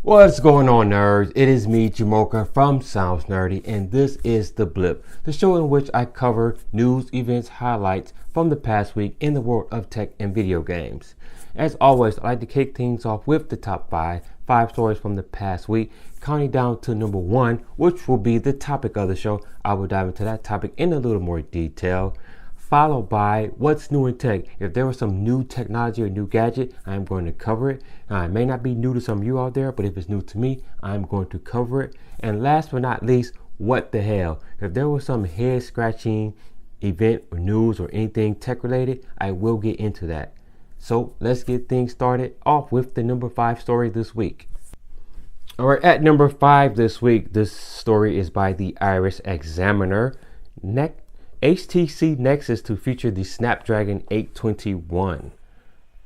What's going on, nerds? It is me, Jamocha from Sounds Nerdy, and this is The Blip, the show in which I cover news, events, highlights from the past week in the world of tech and video games. As always, I like to kick things off with the top five stories from the past week, counting down to number one, which will be the topic of the show. I will dive into that topic in a little more detail, followed by what's new in tech. If there was some new technology or new gadget, I'm going to cover it. Now, it may not be new to some of you out there, but if it's new to me, I'm going to cover it. And last but not least, what the hell? If there was some head scratching event or news or anything tech related, I will get into that. So let's get things started off with the number 5 story this week. All right, at number 5 this week, this story is by the Iris Examiner. HTC Nexus to feature the Snapdragon 821.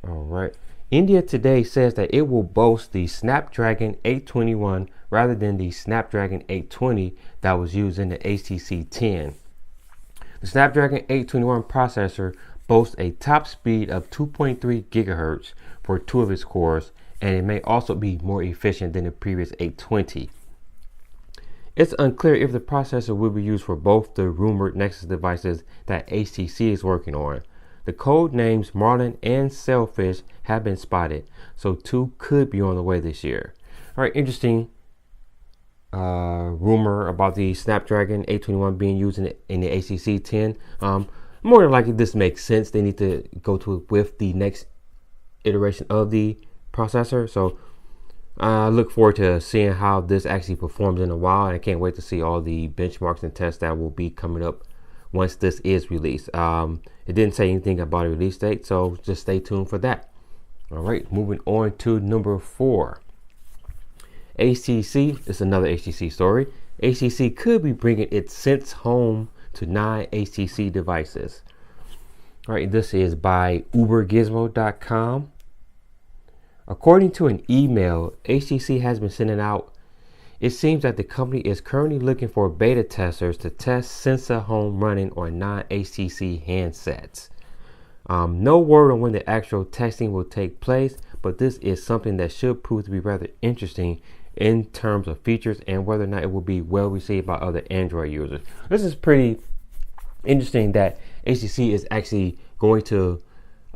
All right. India Today says that it will boast the Snapdragon 821 rather than the Snapdragon 820 that was used in the HTC 10. The Snapdragon 821 processor boasts a top speed of 2.3 gigahertz for 2 of its cores, and it may also be more efficient than the previous 820. It's unclear if the processor will be used for both the rumored Nexus devices that HTC is working on. The code names Marlin and Sailfish have been spotted, so 2 could be on the way this year. All right, interesting rumor about the Snapdragon 821 being used in the HTC 10. More than likely, this makes sense. They need to go to with the next iteration of the processor, so I look forward to seeing how this actually performs in a while, and I can't wait to see all the benchmarks and tests that will be coming up once this is released. It didn't say anything about a release date, so just stay tuned for that. All right, moving on to number 4. HTC, it's another HTC story. HTC could be bringing its Sense home to non-HTC devices. All right, this is by ubergizmo.com. According to an email HTC has been sending out, it seems that the company is currently looking for beta testers to test Sense at Home running on non-HTC handsets. No word on when the actual testing will take place, but this is something that should prove to be rather interesting in terms of features and whether or not it will be well received by other Android users. This is pretty interesting that HTC is actually going to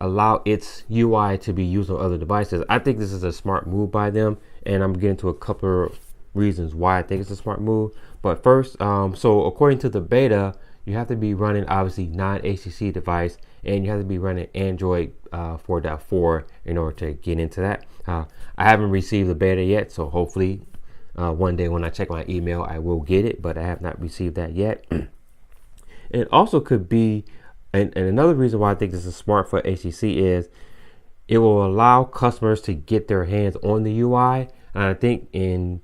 allow its UI to be used on other devices. I think this is a smart move by them, and I'm getting to a couple of reasons why I think it's a smart move. But first, so according to the beta, you have to be running obviously non-HTC device, and you have to be running Android 4.4 in order to get into that. I haven't received the beta yet, so hopefully one day when I check my email, I will get it, but I have not received that yet. And it also could be, and another reason why I think this is smart for HTC is it will allow customers to get their hands on the UI. And I think in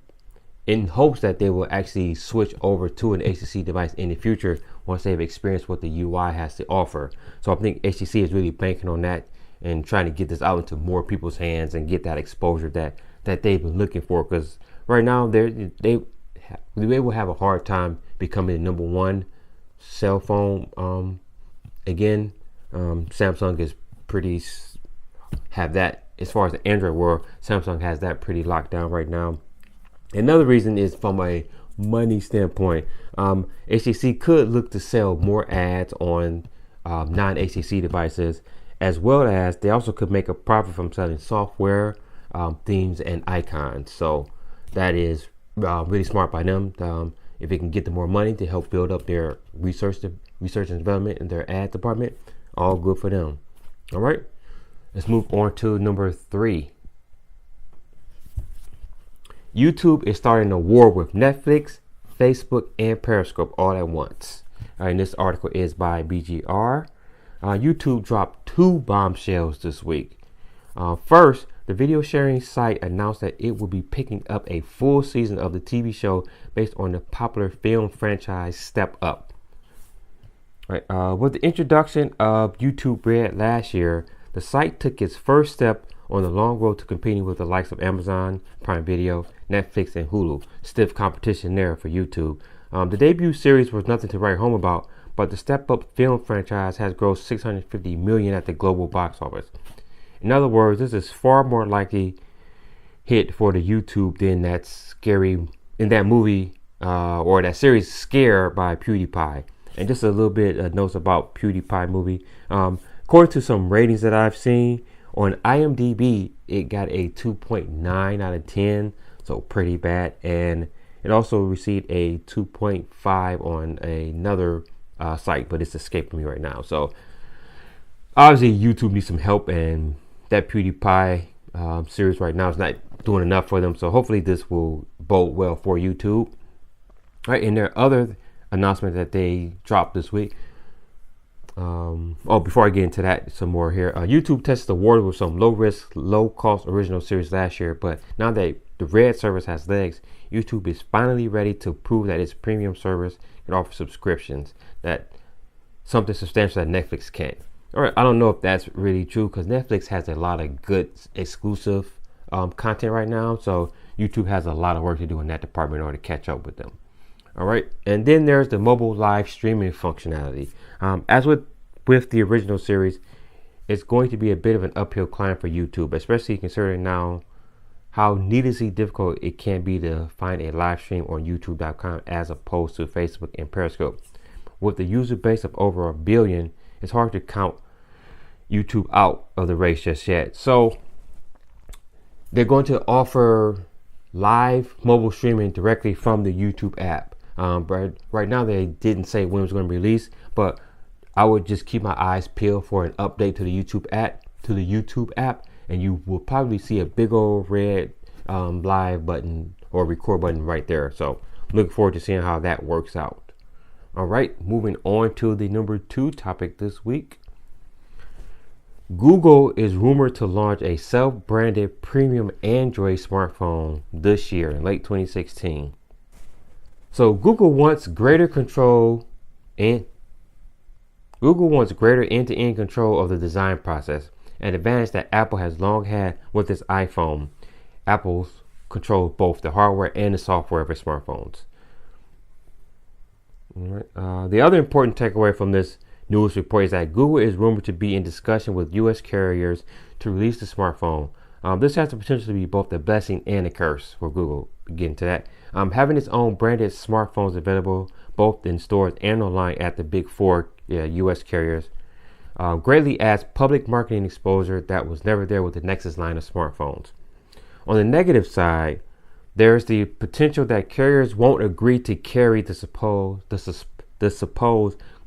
hopes that they will actually switch over to an HTC device in the future once they've experienced what the UI has to offer. So I think HTC is really banking on that and trying to get this out into more people's hands and get that exposure that they've been looking for. Because right now they will have a hard time becoming the number one cell phone. Again, Samsung is pretty have that as far as the Android world. Samsung has that pretty locked down right now. Another reason is from a money standpoint. HTC could look to sell more ads on non-HTC devices, as well as they also could make a profit from selling software, themes, and icons. So that is really smart by them. If it can get them more money to help build up their research and development in their ad department, all good for them. All right, let's move on to number 3. YouTube is starting a war with Netflix, Facebook, and Periscope all at once. And this article is by BGR. YouTube dropped 2 bombshells this week. First, the video sharing site announced that it will be picking up a full season of the TV show based on the popular film franchise Step Up. Right, with the introduction of YouTube Red last year, the site took its first step on the long road to competing with the likes of Amazon, Prime Video, Netflix, and Hulu. Stiff competition there for YouTube. The debut series was nothing to write home about, but the Step Up film franchise has grossed $650 million at the global box office. In other words, this is far more likely hit for the YouTube than that scary in that movie or that series Scare by PewDiePie. And just a little bit of notes about PewDiePie movie. According to some ratings that I've seen on IMDb, it got a 2.9 out of 10, so pretty bad. And it also received a 2.5 on another site, but it's escaping me right now. So obviously YouTube needs some help, and that PewDiePie series right now is not doing enough for them. So hopefully this will bode well for YouTube. All right, and there are other announcements that they dropped this week. Before I get into that, some more here. YouTube tested the water with some low-risk, low-cost original series last year, but now that the Red service has legs, YouTube is finally ready to prove that its premium service can offer subscriptions, that something substantial that Netflix can't. All right, I don't know if that's really true because Netflix has a lot of good exclusive content right now, so YouTube has a lot of work to do in that department in order to catch up with them. All right, and then there's the mobile live streaming functionality. As with the original series, it's going to be a bit of an uphill climb for YouTube, especially considering now how needlessly difficult it can be to find a live stream on YouTube.com as opposed to Facebook and Periscope. With the user base of over 1 billion, it's hard to count YouTube out of the race just yet. So they're going to offer live mobile streaming directly from the YouTube app. But right now they didn't say when it was going to be released, but I would just keep my eyes peeled for an update to the YouTube app, and you will probably see a big old red live button or record button right there. So looking forward to seeing how that works out. All right, moving on to the number 2 topic this week. Google is rumored to launch a self-branded premium Android smartphone this year in late 2016. So Google wants greater end-to-end control of the design process, an advantage that Apple has long had with its iPhone. Apple controls both the hardware and the software of its smartphones. All right. The other important takeaway from this news report is that Google is rumored to be in discussion with U.S. carriers to release the smartphone. This has the potential to be both a blessing and a curse for Google. Get into that. Having its own branded smartphones available both in stores and online at the big 4 U.S. carriers greatly adds public marketing exposure that was never there with the Nexus line of smartphones. On the negative side, there's the potential that carriers won't agree to carry the supposed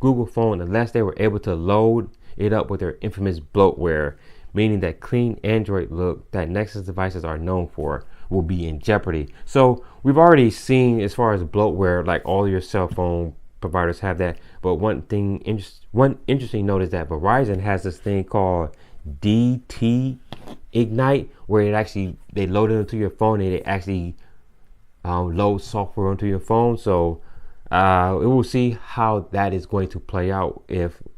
Google phone unless they were able to load it up with their infamous bloatware, meaning that clean Android look that Nexus devices are known for will be in jeopardy. So we've already seen, as far as bloatware, like all your cell phone providers have that. But one interesting note is that Verizon has this thing called DT Ignite, where they load it into your phone and it actually loads software onto your phone. So we will see how that is going to play out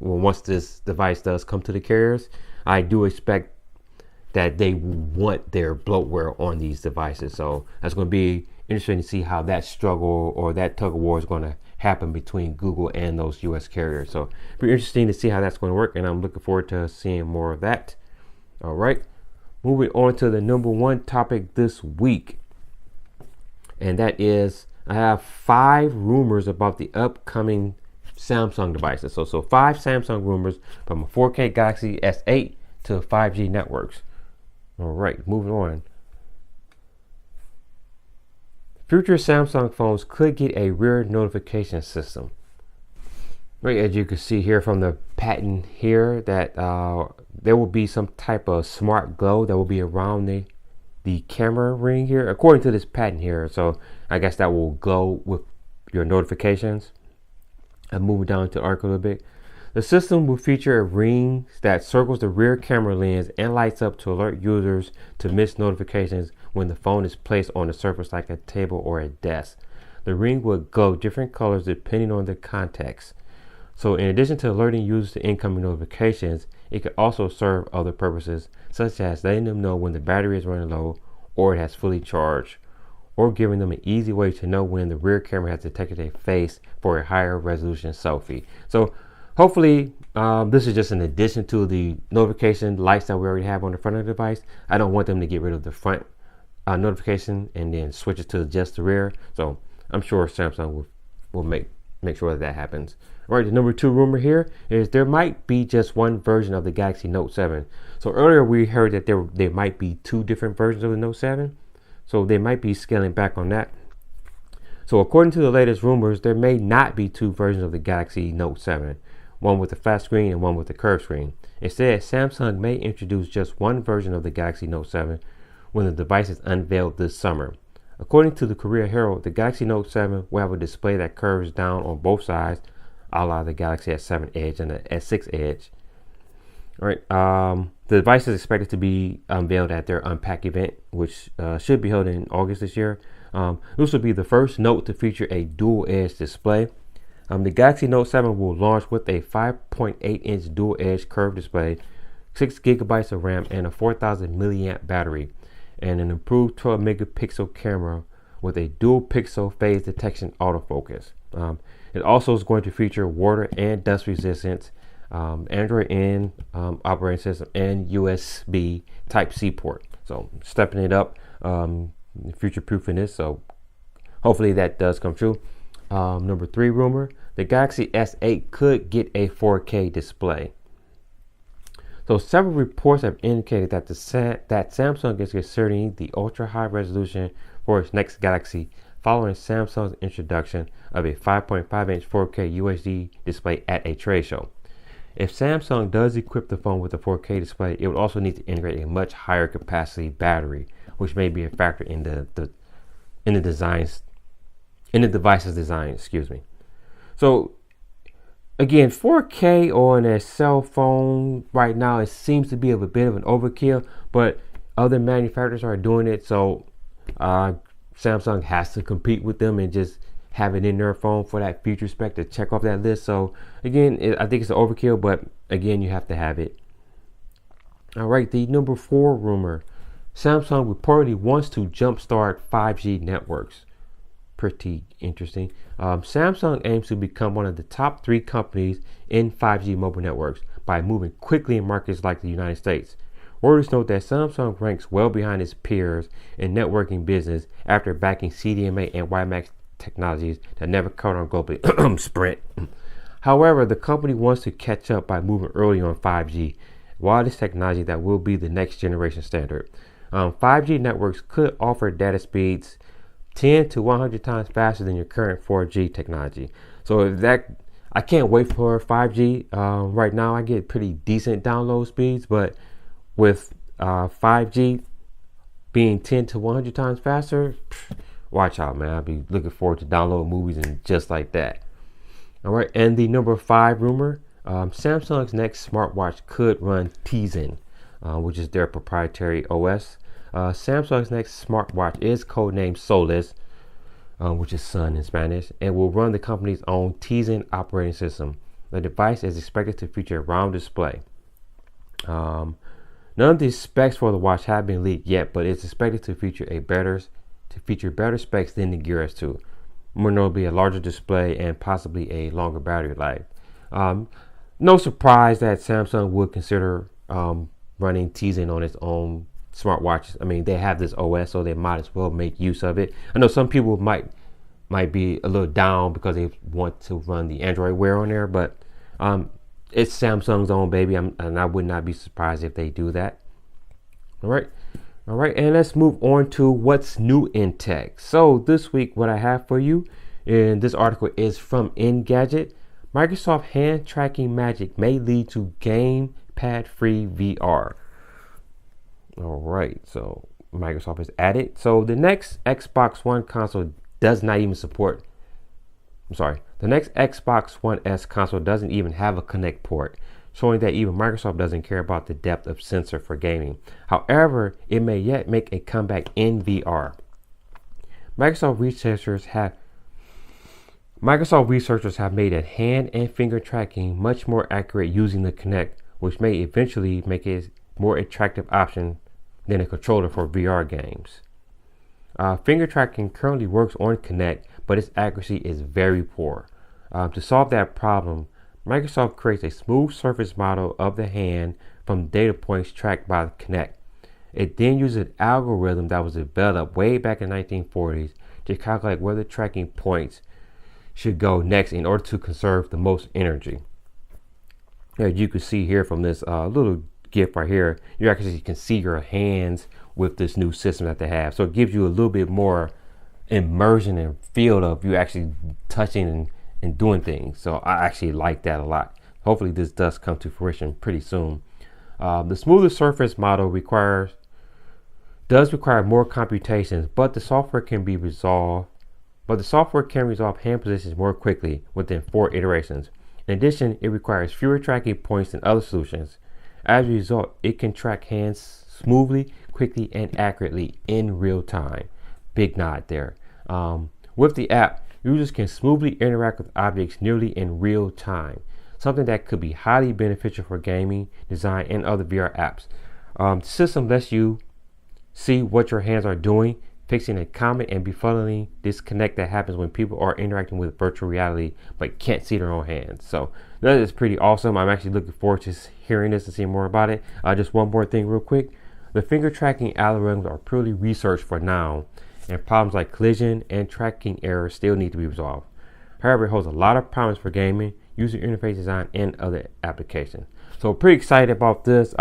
once this device does come to the carriers. I do expect that they want their bloatware on these devices. So that's going to be interesting to see how that struggle or that tug of war is going to happen between Google and those US carriers. So pretty interesting to see how that's going to work, and I'm looking forward to seeing more of that. All right, moving on to the number 1 topic this week, and that is I have 5 rumors about the upcoming Samsung devices. So 5 Samsung rumors from a 4K Galaxy S8 to 5G networks. All right, moving on. Future Samsung phones could get a rear notification system. Right, as you can see here from the patent here, that there will be some type of smart glow that will be around the camera ring here, according to this patent here. So I guess that will glow with your notifications. I'm moving down to the article a little bit. The system will feature a ring that circles the rear camera lens and lights up to alert users to missed notifications when the phone is placed on a surface like a table or a desk. The ring will glow different colors depending on the context. So in addition to alerting users to incoming notifications, it could also serve other purposes, such as letting them know when the battery is running low or it has fully charged, or giving them an easy way to know when the rear camera has detected a face for a higher resolution selfie. So hopefully this is just an addition to the notification lights that we already have on the front of the device. I don't want them to get rid of the front notification and then switch it to just the rear. So I'm sure Samsung will make sure that happens. All right, the number 2 rumor here is there might be just one version of the Galaxy Note 7. So earlier we heard that there might be 2 different versions of the Note 7. So they might be scaling back on that. So according to the latest rumors, there may not be 2 versions of the Galaxy Note 7, one with a flat screen and one with a curved screen. Instead, Samsung may introduce just one version of the Galaxy Note 7 when the device is unveiled this summer. According to the Korea Herald, the Galaxy Note 7 will have a display that curves down on both sides, a la the Galaxy S7 Edge and the S6 Edge. All right, the device is expected to be unveiled at their Unpack event, which should be held in August this year. This will be the first Note to feature a dual-edge display. The Galaxy Note 7 will launch with a 5.8-inch dual-edge curved display, 6 gigabytes of RAM, and a 4,000 milliamp battery, and an improved 12-megapixel camera with a dual-pixel phase detection autofocus. It also is going to feature water and dust resistance, Android N operating system, and USB Type-C port. So stepping it up, future-proofing this. So hopefully that does come true. Number 3 rumor, the Galaxy S8 could get a 4K display. So several reports have indicated that Samsung is considering the ultra-high resolution for its next Galaxy following Samsung's introduction of a 5.5-inch 4K UHD display at a trade show. If Samsung does equip the phone with a 4K display, it would also need to integrate a much higher capacity battery, which may be a factor in the device's design. Excuse me. So again, 4K on a cell phone right now, it seems to be a bit of an overkill, but other manufacturers are doing it, so Samsung has to compete with them and just have it in their phone for that feature spec to check off that list. So again, I think it's an overkill, but again, you have to have it. All right, the number 4 rumor, Samsung reportedly wants to jumpstart 5G networks. Pretty interesting. Samsung aims to become one of the top 3 companies in 5G mobile networks by moving quickly in markets like the United States. Reuters note that Samsung ranks well behind its peers in networking business after backing CDMA and WiMAX technologies that never caught on globally. Sprint. However, the company wants to catch up by moving early on 5G, wireless technology that will be the next generation standard. 5G networks could offer data speeds 10 to 100 times faster than your current 4G technology. So if that, I can't wait for 5G. Right now I get pretty decent download speeds, but with 5G being 10 to 100 times faster, watch out, man. I'll be looking forward to download movies and just like that. All right, and the number 5 rumor, Samsung's next smartwatch could run Tizen, which is their proprietary OS. Samsung's next smartwatch is codenamed Solis, which is sun in Spanish, and will run the company's own Tizen operating system. The device is expected to feature a round display. None of the specs for the watch have been leaked yet, but it's expected to feature better specs than the Gear S2. More notably, a larger display and possibly a longer battery life. No surprise that Samsung would consider running Tizen on its own smartwatches. I mean, they have this OS, so they might as well make use of it. I know some people might be a little down because they want to run the Android Wear on there, but it's Samsung's own baby, and I would not be surprised if they do that. All right, and let's move on to what's new in tech. So this week, what I have for you in this article is from Engadget. Microsoft hand tracking magic may lead to gamepad-free VR. All right, so Microsoft is at it. So the next Xbox One console does not even support. The next Xbox One S console doesn't even have a Kinect port, showing that even Microsoft doesn't care about the depth of sensor for gaming. However, it may yet make a comeback in VR. Microsoft researchers have made that hand and finger tracking much more accurate using the Kinect, which may eventually make it a more attractive option than a controller for VR games. Finger tracking currently works on Kinect, but its accuracy is very poor. To solve that problem, Microsoft creates a smooth surface model of the hand from data points tracked by the Kinect. It then uses an algorithm that was developed way back in the 1940s to calculate where the tracking points should go next in order to conserve the most energy. As you can see here from this little GIF right here, you actually can see your hands with this new system that they have. So it gives you a little bit more immersion and feel of you actually touching and doing things. So I actually like that a lot. Hopefully this does come to fruition pretty soon. The smoother surface model does require more computations, but the software can resolve hand positions more quickly within 4 iterations. In addition, it requires fewer tracking points than other solutions. As a result, it can track hands smoothly, quickly, and accurately in real time. Big nod there. With the app, users can smoothly interact with objects nearly in real time, something that could be highly beneficial for gaming, design, and other VR apps. The system lets you see what your hands are doing, fixing a common and befuddling disconnect that happens when people are interacting with virtual reality but can't see their own hands. So that is pretty awesome. I'm actually looking forward to hearing this and seeing more about it. Just one more thing real quick. The finger tracking algorithms are purely researched for now, and problems like collision and tracking errors still need to be resolved. However, it holds a lot of promise for gaming, user interface design, and other applications. So pretty excited about this.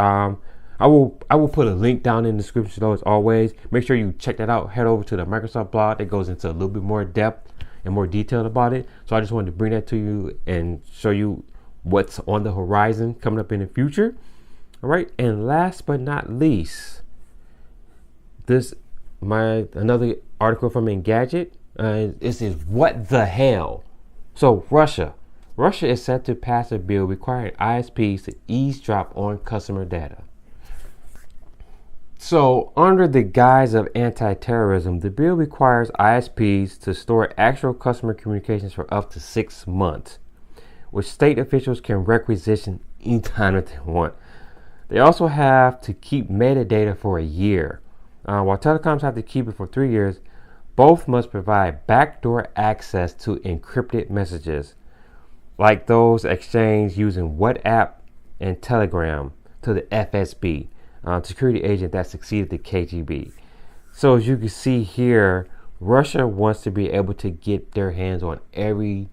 I will put a link down in the description below as always. Make sure you check that out. Head over to the Microsoft blog that goes into a little bit more depth and more detail about it. So I just wanted to bring that to you and show you what's on the horizon coming up in the future. All right, and last but not least, another article from Engadget. This is what the hell. So Russia is set to pass a bill requiring ISPs to eavesdrop on customer data. So, under the guise of anti-terrorism, the bill requires ISPs to store actual customer communications for up to 6 months, which state officials can requisition anytime that they want. They also have to keep metadata for a year. While telecoms have to keep it for 3 years, both must provide backdoor access to encrypted messages, like those exchanged using WhatsApp and Telegram, to the FSB. Security agent that succeeded the KGB. So as you can see here, Russia wants to be able to get their hands on every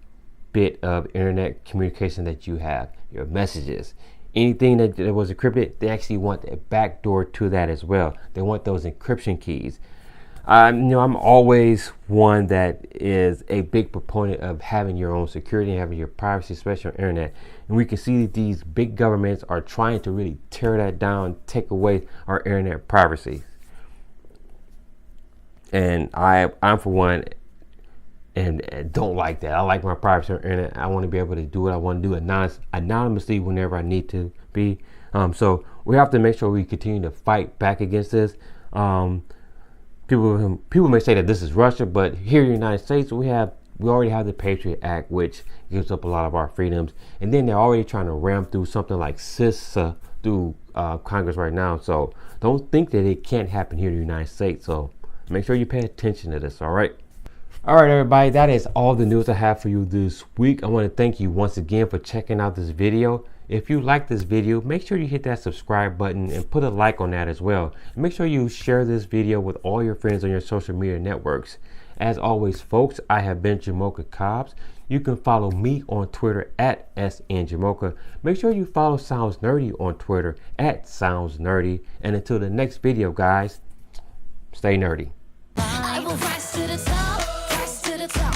bit of internet communication that you have, your messages, anything that was encrypted. They actually want a backdoor to that as well. They want those encryption keys. I'm always one that is a big proponent of having your own security and having your privacy, especially on the internet. And we can see that these big governments are trying to really tear that down, take away our internet privacy. And I'm for one, and don't like that. I like my privacy on the internet. I want to be able to do what I want to do anonymously whenever I need to be. So we have to make sure we continue to fight back against this. People may say that this is Russia, but here in the United States, we already have the Patriot Act, which gives up a lot of our freedoms. And then they're already trying to ram through something like CISA through Congress right now. So don't think that it can't happen here in the United States. So make sure you pay attention to this, all right? All right, everybody, that is all the news I have for you this week. I want to thank you once again for checking out this video. If you like this video, make sure you hit that subscribe button and put a like on that as well. And make sure you share this video with all your friends on your social media networks. As always, folks, I have been Jamocha Cobbs. You can follow me on Twitter at SNJamocha. Make sure you follow Sounds Nerdy on Twitter at Sounds Nerdy. And until the next video, guys, stay nerdy. I will rise to the top, rise to the top.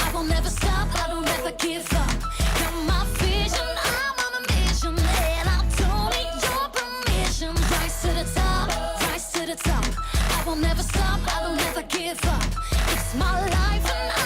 I will never stop, I don't ever give up. You're my vision, I'm on a mission, and I don't need your permission. Rise to the top, rise to the top. I will never stop, I don't ever give up. It's my life and